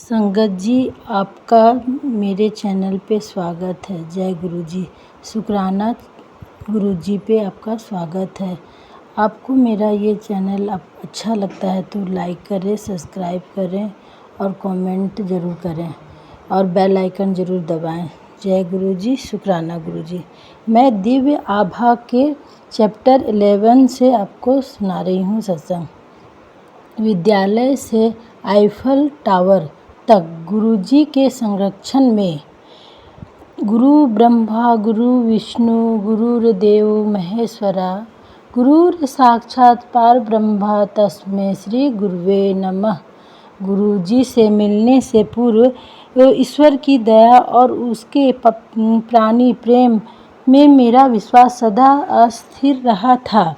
संगत जी, आपका मेरे चैनल पे स्वागत है। जय गुरु जी। शुक्राना गुरु जी पे आपका स्वागत है। आपको मेरा ये चैनल अच्छा लगता है तो लाइक करें, सब्सक्राइब करें और कमेंट ज़रूर करें और बेल आइकन ज़रूर दबाएं। जय गुरु जी। शुक्राना गुरु जी। मैं दिव्य आभा के चैप्टर 11 से आपको सुना रही हूँ सत्संग। विद्यालय से आईफल टावर तक गुरुजी के संरक्षण में। गुरु ब्रह्मा गुरु विष्णु गुरुर्देव महेश्वरा गुरुर साक्षात पार ब्रह्मा तस्मै श्री गुरुवे नमः। गुरुजी से मिलने से पूर्व ईश्वर की दया और उसके प्राणी प्रेम में मेरा विश्वास सदा अस्थिर रहा था।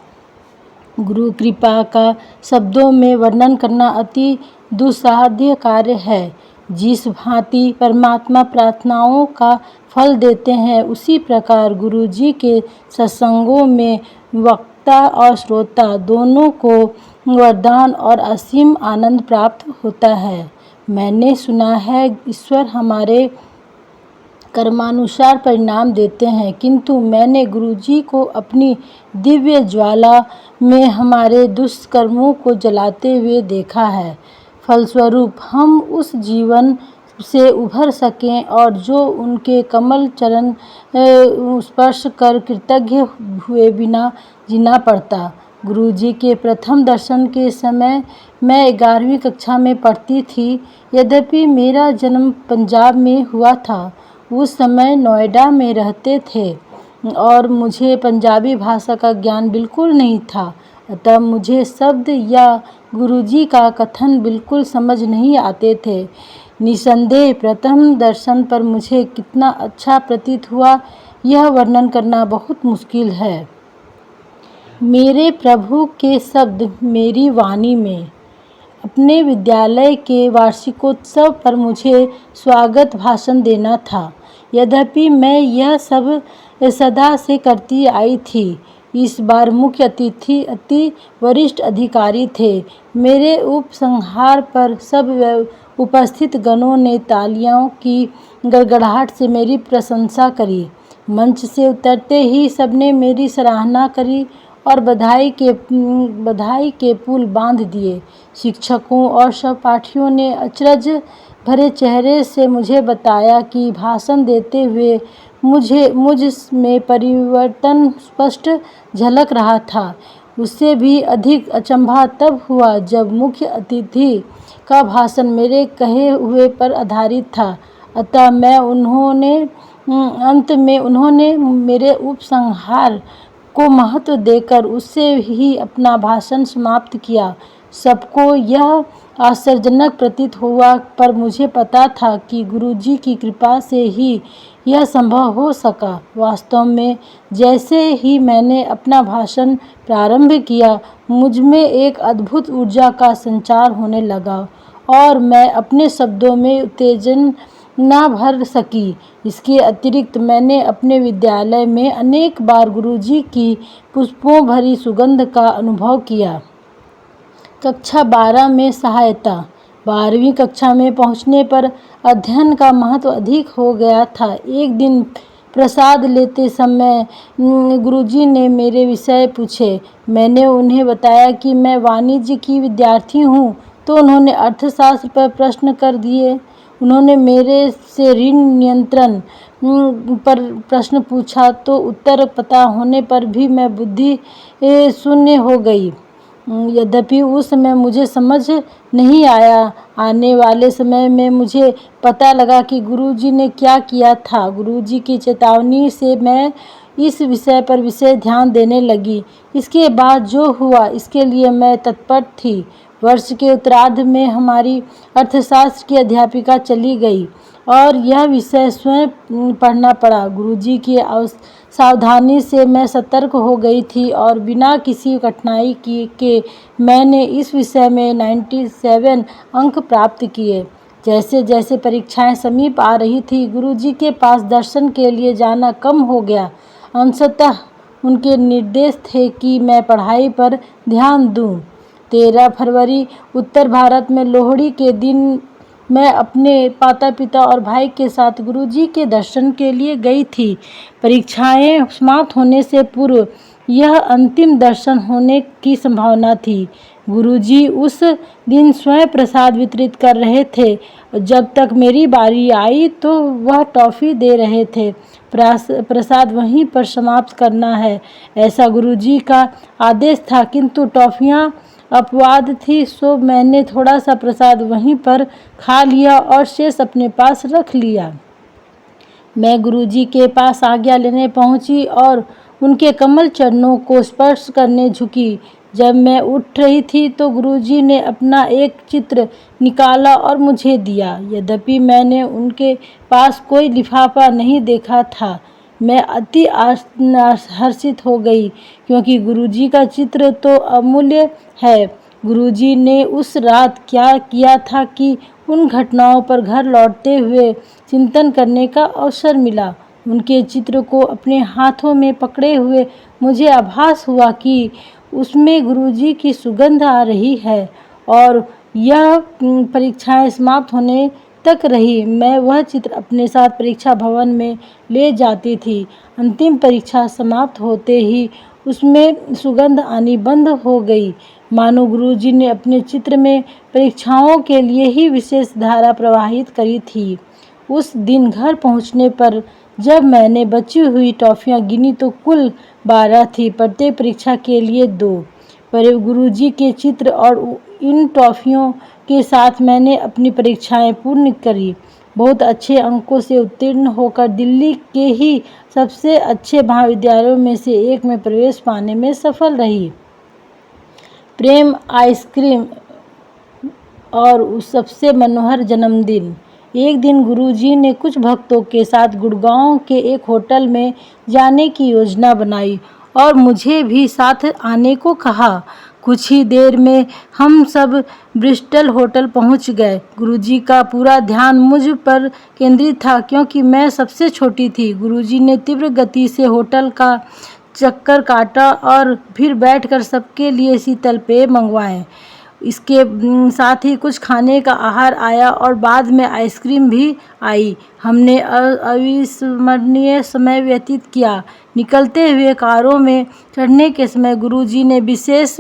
गुरु कृपा का शब्दों में वर्णन करना अति दुस्साध्य कार्य है। जिस भांति परमात्मा प्रार्थनाओं का फल देते हैं, उसी प्रकार गुरु जी के सत्संगों में वक्ता और श्रोता दोनों को वरदान और असीम आनंद प्राप्त होता है। मैंने सुना है ईश्वर हमारे कर्मानुसार परिणाम देते हैं, किंतु मैंने गुरुजी को अपनी दिव्य ज्वाला में हमारे दुष्कर्मों को जलाते हुए देखा है। फलस्वरूप हम उस जीवन से उभर सकें और जो उनके कमल चरण स्पर्श कर कृतज्ञ हुए बिना जीना पड़ता। गुरुजी के प्रथम दर्शन के समय मैं 11वीं कक्षा में पढ़ती थी। यद्यपि मेरा जन्म पंजाब में हुआ था, उस समय नोएडा में रहते थे और मुझे पंजाबी भाषा का ज्ञान बिल्कुल नहीं था। अतः मुझे शब्द या गुरुजी का कथन बिल्कुल समझ नहीं आते थे। निसंदेह प्रथम दर्शन पर मुझे कितना अच्छा प्रतीत हुआ, यह वर्णन करना बहुत मुश्किल है। मेरे प्रभु के शब्द मेरी वाणी में। अपने विद्यालय के वार्षिकोत्सव पर मुझे स्वागत भाषण देना था। यद्यपि मैं यह सब सदा से करती आई थी, इस बार मुख्य अतिथि अति वरिष्ठ अधिकारी थे। मेरे उपसंहार पर सब उपस्थित गणों ने तालियों की गड़गड़ाहट से मेरी प्रशंसा करी। मंच से उतरते ही सबने मेरी सराहना करी और बधाई के पुल बांध दिए। शिक्षकों और सहपाठियों ने अचरज भरे चेहरे से मुझे बताया कि भाषण देते हुए मुझ में परिवर्तन स्पष्ट झलक रहा था। उससे भी अधिक अचंभा तब हुआ जब मुख्य अतिथि का भाषण मेरे कहे हुए पर आधारित था। अतः अंत में उन्होंने मेरे उपसंहार को महत्व देकर उससे ही अपना भाषण समाप्त किया। सबको यह आश्चर्यजनक प्रतीत हुआ, पर मुझे पता था कि गुरुजी की कृपा से ही यह संभव हो सका। वास्तव में जैसे ही मैंने अपना भाषण प्रारंभ किया, मुझ में एक अद्भुत ऊर्जा का संचार होने लगा और मैं अपने शब्दों में उत्तेजन न भर सकी। इसके अतिरिक्त मैंने अपने विद्यालय में अनेक बार गुरुजी की पुष्पों भरी सुगंध का अनुभव किया। कक्षा 12 में सहायता। 12वीं कक्षा में पहुंचने पर अध्ययन का महत्व अधिक हो गया था। एक दिन प्रसाद लेते समय गुरुजी ने मेरे विषय पूछे। मैंने उन्हें बताया कि मैं वाणिज्य की विद्यार्थी हूँ, तो उन्होंने अर्थशास्त्र पर प्रश्न कर दिए। उन्होंने मेरे से ऋण नियंत्रण पर प्रश्न पूछा, तो उत्तर पता होने पर भी मैं बुद्धि शून्य हो गई। यद्यपि उस समय मुझे समझ नहीं आया, आने वाले समय में मुझे पता लगा कि गुरुजी ने क्या किया था। गुरुजी की चेतावनी से मैं इस विषय पर विशेष ध्यान देने लगी। इसके बाद जो हुआ, इसके लिए मैं तत्पर थी। वर्ष के उत्तरार्ध में हमारी अर्थशास्त्र की अध्यापिका चली गई और यह विषय स्वयं पढ़ना पड़ा। गुरुजी की सावधानी से मैं सतर्क हो गई थी और बिना किसी कठिनाई के मैंने इस विषय में 97 अंक प्राप्त किए। जैसे जैसे परीक्षाएं समीप आ रही थी, गुरुजी के पास दर्शन के लिए जाना कम हो गया। अंततः उनके निर्देश थे कि मैं पढ़ाई पर ध्यान दूं। 13 फरवरी उत्तर भारत में लोहड़ी के दिन मैं अपने माता पिता और भाई के साथ गुरुजी के दर्शन के लिए गई थी। परीक्षाएं समाप्त होने से पूर्व यह अंतिम दर्शन होने की संभावना थी। गुरुजी उस दिन स्वयं प्रसाद वितरित कर रहे थे। जब तक मेरी बारी आई तो वह टॉफ़ी दे रहे थे। प्रसाद वहीं पर समाप्त करना है, ऐसा गुरुजी का आदेश था, किंतु टॉफ़ियाँ अपवाद थी, सो मैंने थोड़ा सा प्रसाद वहीं पर खा लिया और शेष अपने पास रख लिया। मैं गुरुजी के पास आज्ञा लेने पहुंची और उनके कमल चरणों को स्पर्श करने झुकी। जब मैं उठ रही थी तो गुरुजी ने अपना एक चित्र निकाला और मुझे दिया। यद्यपि मैंने उनके पास कोई लिफाफा नहीं देखा था, मैं अति हर्षित हो गई, क्योंकि गुरुजी का चित्र तो अमूल्य है। गुरुजी ने उस रात क्या किया था कि उन घटनाओं पर घर लौटते हुए चिंतन करने का अवसर मिला। उनके चित्र को अपने हाथों में पकड़े हुए मुझे आभास हुआ कि उसमें गुरुजी की सुगंध आ रही है और यह परीक्षाएं समाप्त होने तक रही। मैं वह चित्र अपने साथ परीक्षा भवन में ले जाती थी। अंतिम परीक्षा समाप्त होते ही उसमें सुगंध आनी बंद हो गई, मानो गुरुजी ने अपने चित्र में परीक्षाओं के लिए ही विशेष धारा प्रवाहित करी थी। उस दिन घर पहुंचने पर जब मैंने बची हुई टॉफ़ियाँ गिनी तो कुल 12 थी, प्रत्येक परीक्षा के लिए 2। पर गुरुजी के चित्र और इन टॉफ़ियों के साथ मैंने अपनी परीक्षाएं पूर्ण करी। बहुत अच्छे अंकों से उत्तीर्ण होकर दिल्ली के ही सबसे अच्छे महाविद्यालयों में से एक में प्रवेश पाने में सफल रही। प्रेम, आइसक्रीम और उस सबसे मनोहर जन्मदिन। एक दिन गुरुजी ने कुछ भक्तों के साथ गुड़गांव के एक होटल में जाने की योजना बनाई और मुझे भी साथ आने को कहा। कुछ ही देर में हम सब ब्रिस्टल होटल पहुंच गए। गुरुजी का पूरा ध्यान मुझ पर केंद्रित था, क्योंकि मैं सबसे छोटी थी। गुरुजी ने तीव्र गति से होटल का चक्कर काटा और फिर बैठकर सबके लिए शीतल पेय मंगवाए। इसके साथ ही कुछ खाने का आहार आया और बाद में आइसक्रीम भी आई। हमने अविस्मरणीय समय व्यतीत किया। निकलते हुए कारों में चढ़ने के समय गुरुजी ने विशेष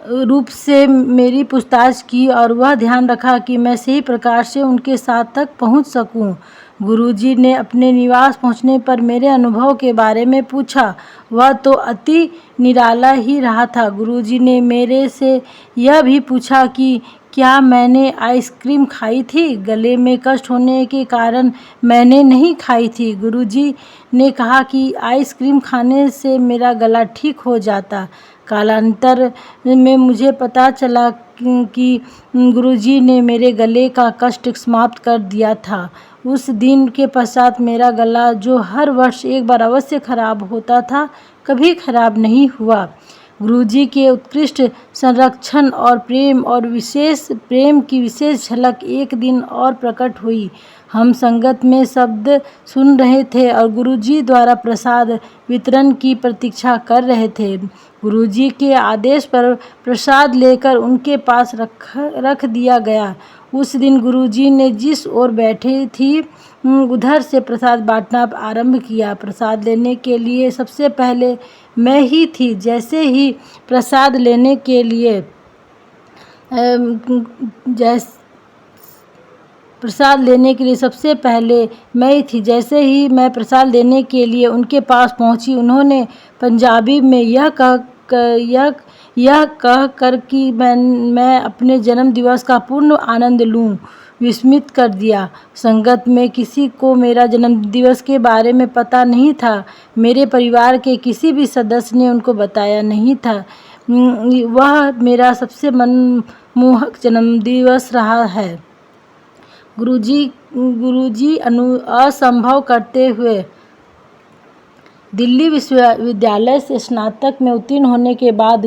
रूप से मेरी पूछताछ की और वह ध्यान रखा कि मैं सही प्रकार से उनके साथ तक पहुंच सकूं। गुरुजी ने अपने निवास पहुंचने पर मेरे अनुभव के बारे में पूछा। वह तो अति निराला ही रहा था। गुरुजी ने मेरे से यह भी पूछा कि क्या मैंने आइसक्रीम खाई थी। गले में कष्ट होने के कारण मैंने नहीं खाई थी। गुरुजी ने कहा कि आइसक्रीम खाने से मेरा गला ठीक हो जाता। कालांतर में मुझे पता चला कि गुरुजी ने मेरे गले का कष्ट समाप्त कर दिया था। उस दिन के पश्चात मेरा गला, जो हर वर्ष एक बार अवश्य खराब होता था, कभी खराब नहीं हुआ। गुरुजी के उत्कृष्ट संरक्षण और प्रेम की विशेष झलक एक दिन और प्रकट हुई। हम संगत में शब्द सुन रहे थे और गुरुजी द्वारा प्रसाद वितरण की प्रतीक्षा कर रहे थे। गुरुजी के आदेश पर प्रसाद लेकर उनके पास रख दिया गया। उस दिन गुरुजी ने जिस ओर बैठी थी उधर से प्रसाद बांटना आरंभ किया। प्रसाद लेने के लिए सबसे पहले मैं ही थी। जैसे ही प्रसाद लेने के लिए सबसे पहले मैं ही थी। जैसे ही मैं प्रसाद लेने के लिए उनके पास पहुंची, उन्होंने पंजाबी में यह कह कर कि मैं अपने जन्म दिवस का पूर्ण आनंद लूं, विस्मित कर दिया। संगत में किसी को मेरा जन्मदिवस के बारे में पता नहीं था। मेरे परिवार के किसी भी सदस्य ने उनको बताया नहीं था। वह मेरा सबसे मनमोहक जन्मदिवस रहा है। गुरुजी असंभव करते हुए दिल्ली विश्वविद्यालय से स्नातक में उत्तीर्ण होने के बाद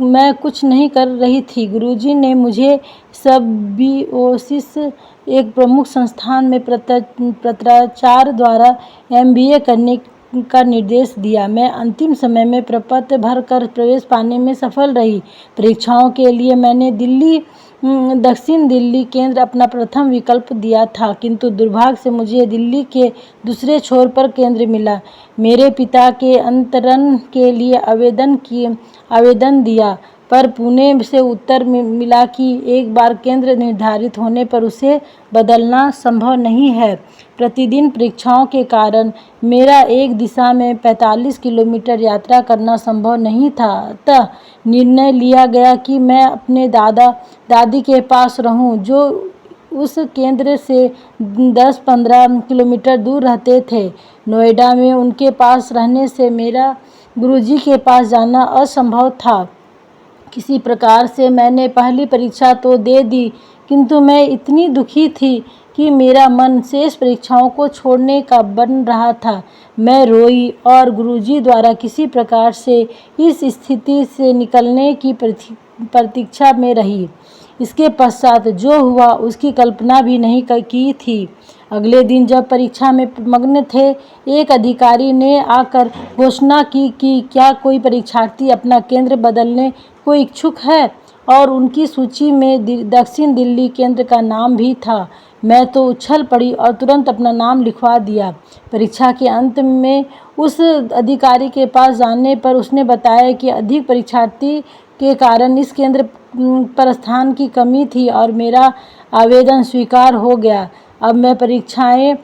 मैं कुछ नहीं कर रही थी। गुरुजी ने मुझे सिम्बियोसिस, एक प्रमुख संस्थान में पत्राचार द्वारा MBA करने का निर्देश दिया। मैं अंतिम समय में प्रपत्र भरकर प्रवेश पाने में सफल रही। परीक्षाओं के लिए मैंने दिल्ली दक्षिण दिल्ली केंद्र अपना प्रथम विकल्प दिया था, किंतु दुर्भाग्य से मुझे दिल्ली के दूसरे छोर पर केंद्र मिला। मेरे पिता के अंतरण के लिए आवेदन दिया, पर पुणे से उत्तर मिला कि एक बार केंद्र निर्धारित होने पर उसे बदलना संभव नहीं है। प्रतिदिन परीक्षाओं के कारण मेरा एक दिशा में 45 किलोमीटर यात्रा करना संभव नहीं था, अतः निर्णय लिया गया कि मैं अपने दादा दादी के पास रहूं, जो उस केंद्र से 10-15 किलोमीटर दूर रहते थे। नोएडा में उनके पास रहने से मेरा गुरुजी के पास जाना असंभव था। किसी प्रकार से मैंने पहली परीक्षा तो दे दी, किंतु मैं इतनी दुखी थी कि मेरा मन शेष परीक्षाओं को छोड़ने का बन रहा था। मैं रोई और गुरुजी द्वारा किसी प्रकार से इस स्थिति से निकलने की प्रतीक्षा में रही। इसके पश्चात जो हुआ उसकी कल्पना भी नहीं की थी। अगले दिन जब परीक्षा में मग्न थे, एक अधिकारी ने आकर घोषणा की कि क्या कोई परीक्षार्थी अपना केंद्र बदलने को इच्छुक है, और उनकी सूची में दक्षिण दिल्ली केंद्र का नाम भी था। मैं तो उछल पड़ी और तुरंत अपना नाम लिखवा दिया। परीक्षा के अंत में उस अधिकारी के पास जाने पर उसने बताया कि अधिक परीक्षार्थी के कारण इस केंद्र पर स्थान की कमी थी और मेरा आवेदन स्वीकार हो गया। अब मैं परीक्षाएं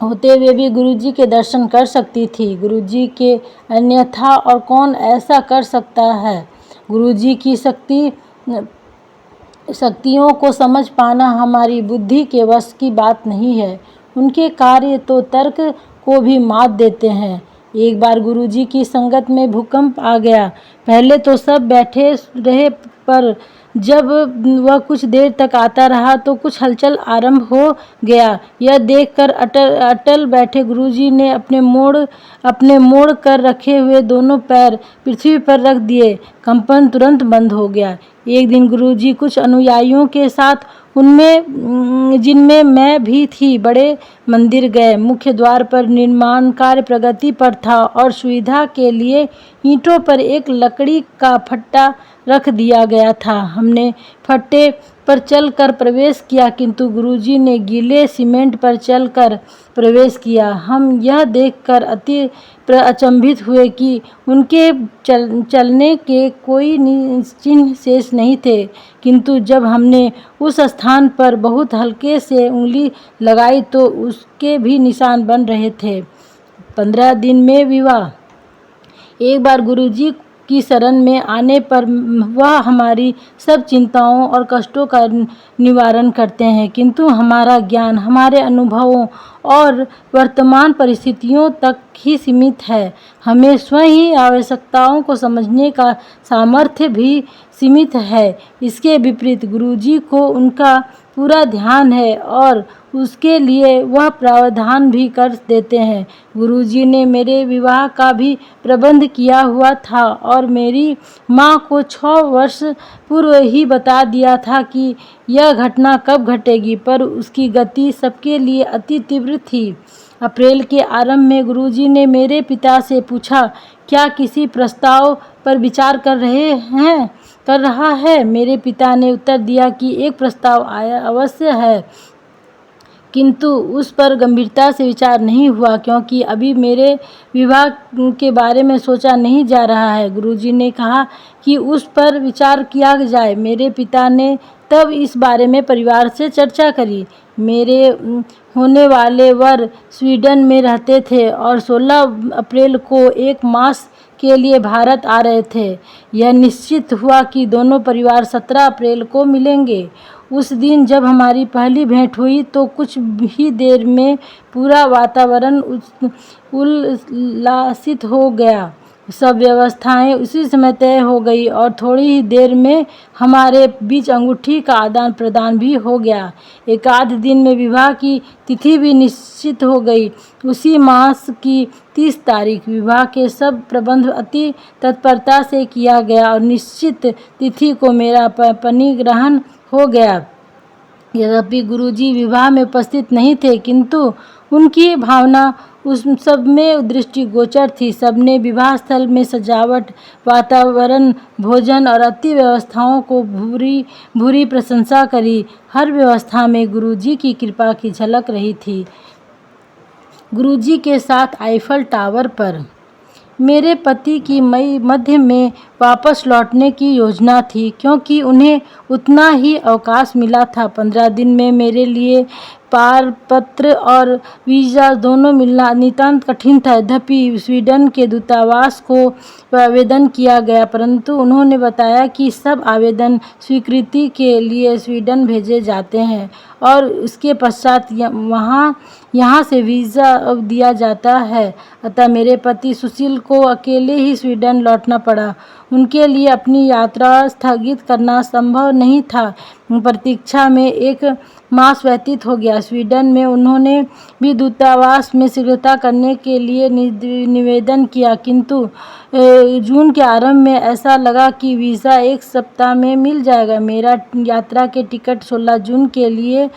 होते हुए भी गुरुजी के दर्शन कर सकती थी। गुरुजी के अन्यथा और कौन ऐसा कर सकता है। गुरुजी की शक्तियों को समझ पाना हमारी बुद्धि के वश की बात नहीं है। उनके कार्य तो तर्क को भी मात देते हैं। एक बार गुरुजी की संगत में भूकंप आ गया। पहले तो सब बैठे रहे, पर जब वह कुछ देर तक आता रहा तो कुछ हलचल आरंभ हो गया। यह देखकर अटल बैठे गुरुजी ने अपने मोड़ कर रखे हुए दोनों पैर पृथ्वी पर रख दिए। कंपन तुरंत बंद हो गया। एक दिन गुरुजी कुछ अनुयायियों के साथ उनमें जिनमें मैं भी थी, बड़े मंदिर गए। मुख्य द्वार पर निर्माण कार्य प्रगति पर था और सुविधा के लिए ईंटों पर एक लकड़ी का फट्टा रख दिया गया था। हमने फट्टे पर चलकर प्रवेश किया, किंतु गुरुजी ने गीले सीमेंट पर चलकर प्रवेश किया। हम यह देखकर अति अचंभित हुए कि उनके चलने के कोई चिन्ह शेष नहीं थे, किंतु जब हमने उस स्थान पर बहुत हल्के से उंगली लगाई तो उसके भी निशान बन रहे थे। 15 दिन में विवाह। एक बार गुरुजी की शरण में आने पर वह हमारी सब चिंताओं और कष्टों का निवारण करते हैं, किंतु हमारा ज्ञान हमारे अनुभवों और वर्तमान परिस्थितियों तक ही सीमित है। हमें स्वयं ही आवश्यकताओं को समझने का सामर्थ्य भी सीमित है। इसके विपरीत गुरुजी को उनका पूरा ध्यान है और उसके लिए वह प्रावधान भी कर देते हैं। गुरुजी ने मेरे विवाह का भी प्रबंध किया हुआ था और मेरी माँ को 6 वर्ष पूर्व ही बता दिया था कि यह घटना कब घटेगी, पर उसकी गति सबके लिए अति तीव्र थी। अप्रैल के आरंभ में गुरुजी ने मेरे पिता से पूछा, क्या किसी प्रस्ताव पर विचार कर रहा है। मेरे पिता ने उत्तर दिया कि एक प्रस्ताव आया अवश्य है, किंतु उस पर गंभीरता से विचार नहीं हुआ, क्योंकि अभी मेरे विवाह के बारे में सोचा नहीं जा रहा है। गुरुजी ने कहा कि उस पर विचार किया जाए। मेरे पिता ने तब इस बारे में परिवार से चर्चा करी। मेरे होने वाले वर स्वीडन में रहते थे और 16 अप्रैल को 1 मास के लिए भारत आ रहे थे। यह निश्चित हुआ कि दोनों परिवार 17 अप्रैल को मिलेंगे। उस दिन जब हमारी पहली भेंट हुई तो कुछ ही देर में पूरा वातावरण उल्लासित हो गया। सब व्यवस्थाएं उसी समय तय हो गई और थोड़ी ही देर में हमारे बीच अंगूठी का आदान प्रदान भी हो गया। एक आध दिन में विवाह की तिथि भी निश्चित हो गई। उसी मास की 30 तारीख विवाह के सब प्रबंध अति तत्परता से किया गया और निश्चित तिथि को मेरा परिग्रहण हो गया। यद्यपि गुरुजी विवाह में उपस्थित नहीं थे, किंतु उनकी भावना उस सब में दृष्टिगोचर थी। सबने विवाह स्थल में सजावट, वातावरण, भोजन और अति व्यवस्थाओं को भूरी भूरी प्रशंसा करी। हर व्यवस्था में गुरुजी की कृपा की झलक रही थी। गुरुजी के साथ आईफल टावर पर मेरे पति की मई मध्य में वापस लौटने की योजना थी, क्योंकि उन्हें उतना ही अवकाश मिला था। 15 दिन में मेरे लिए पारपत्र और वीज़ा दोनों मिलना नितांत कठिन था। यद्यपि स्वीडन के दूतावास को आवेदन किया गया, परंतु उन्होंने बताया कि सब आवेदन स्वीकृति के लिए स्वीडन भेजे जाते हैं और उसके पश्चात यहाँ से वीज़ा दिया जाता है। अतः मेरे पति सुशील को अकेले ही स्वीडन लौटना पड़ा। उनके लिए अपनी यात्रा स्थगित करना संभव नहीं था। प्रतीक्षा में 1 मास व्यतीत हो गया। स्वीडन में उन्होंने भी दूतावास में शीघ्रता करने के लिए निवेदन किया, किंतु जून के आरंभ में ऐसा लगा कि वीज़ा 1 सप्ताह में मिल जाएगा। मेरा यात्रा के टिकट 16 जून के लिए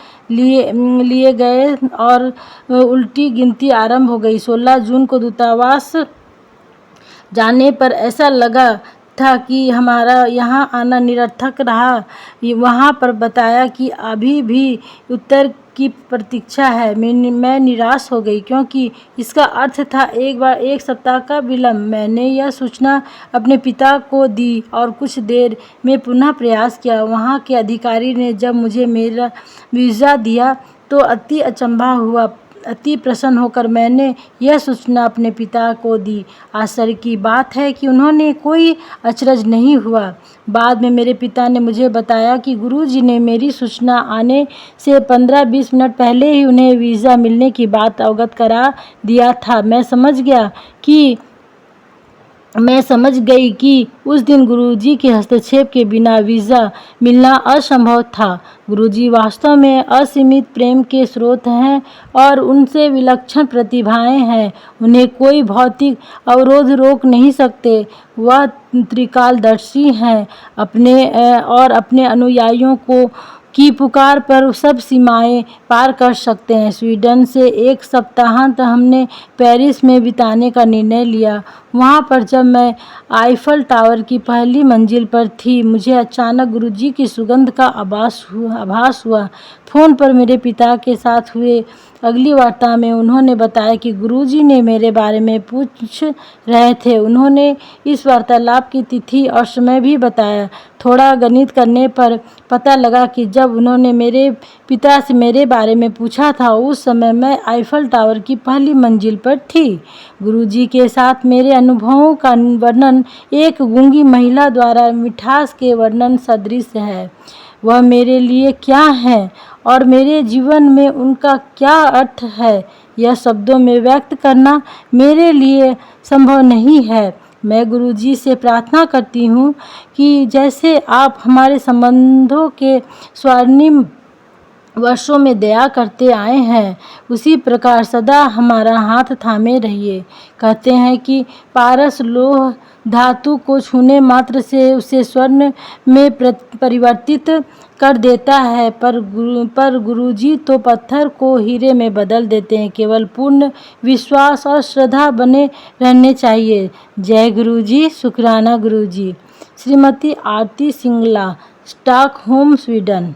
गए और उल्टी गिनती आरंभ हो गई। 16 जून को दूतावास जाने पर ऐसा लगा था कि हमारा यहाँ आना निरर्थक रहा। वहाँ पर बताया कि अभी भी उत्तर की प्रतीक्षा है। मैं निराश हो गई, क्योंकि इसका अर्थ था 1 सप्ताह का विलंब। मैंने यह सूचना अपने पिता को दी और कुछ देर में पुनः प्रयास किया। वहाँ के अधिकारी ने जब मुझे मेरा वीज़ा दिया तो अति अचंभा हुआ। अति प्रसन्न होकर मैंने यह सूचना अपने पिता को दी। आश्चर्य की बात है कि उन्होंने कोई अचरज नहीं हुआ। बाद में मेरे पिता ने मुझे बताया कि गुरुजी ने मेरी सूचना आने से 15-20 मिनट पहले ही उन्हें वीज़ा मिलने की बात अवगत करा दिया था। मैं समझ गई कि उस दिन गुरुजी के हस्तक्षेप के बिना वीज़ा मिलना असंभव था। गुरुजी वास्तव में असीमित प्रेम के स्रोत हैं और उनसे विलक्षण प्रतिभाएं हैं। उन्हें कोई भौतिक अवरोध रोक नहीं सकते। वह त्रिकालदर्शी हैं और अपने अनुयायियों की पुकार पर सब सीमाएं पार कर सकते हैं। स्वीडन से 1 सप्ताहांत हमने पेरिस में बिताने का निर्णय लिया। वहाँ पर जब मैं आईफल टावर की पहली मंजिल पर थी, मुझे अचानक गुरुजी की सुगंध का आभास हुआ। फ़ोन पर मेरे पिता के साथ हुए अगली वार्ता में उन्होंने बताया कि गुरुजी ने मेरे बारे में पूछ रहे थे। उन्होंने इस वार्तालाप की तिथि और समय भी बताया। थोड़ा गणित करने पर पता लगा कि जब उन्होंने मेरे पिता से मेरे बारे में पूछा था, उस समय मैं आईफल टावर की पहली मंजिल पर थी। गुरुजी के साथ मेरे अनुभवों का वर्णन एक गूंगी महिला द्वारा मिठास के वर्णन सदृश है। वह मेरे लिए क्या है और मेरे जीवन में उनका क्या अर्थ है, यह शब्दों में व्यक्त करना मेरे लिए संभव नहीं है। मैं गुरुजी से प्रार्थना करती हूँ कि जैसे आप हमारे संबंधों के स्वर्णिम वर्षों में दया करते आए हैं, उसी प्रकार सदा हमारा हाथ थामे रहिए। कहते हैं कि पारस लोह धातु को छूने मात्र से उसे स्वर्ण में परिवर्तित कर देता है, पर गुरुजी तो पत्थर को हीरे में बदल देते हैं। केवल पूर्ण विश्वास और श्रद्धा बने रहने चाहिए। जय गुरुजी। शुक्राना गुरुजी। श्रीमती आरती सिंगला, स्टॉकहोम, स्वीडन।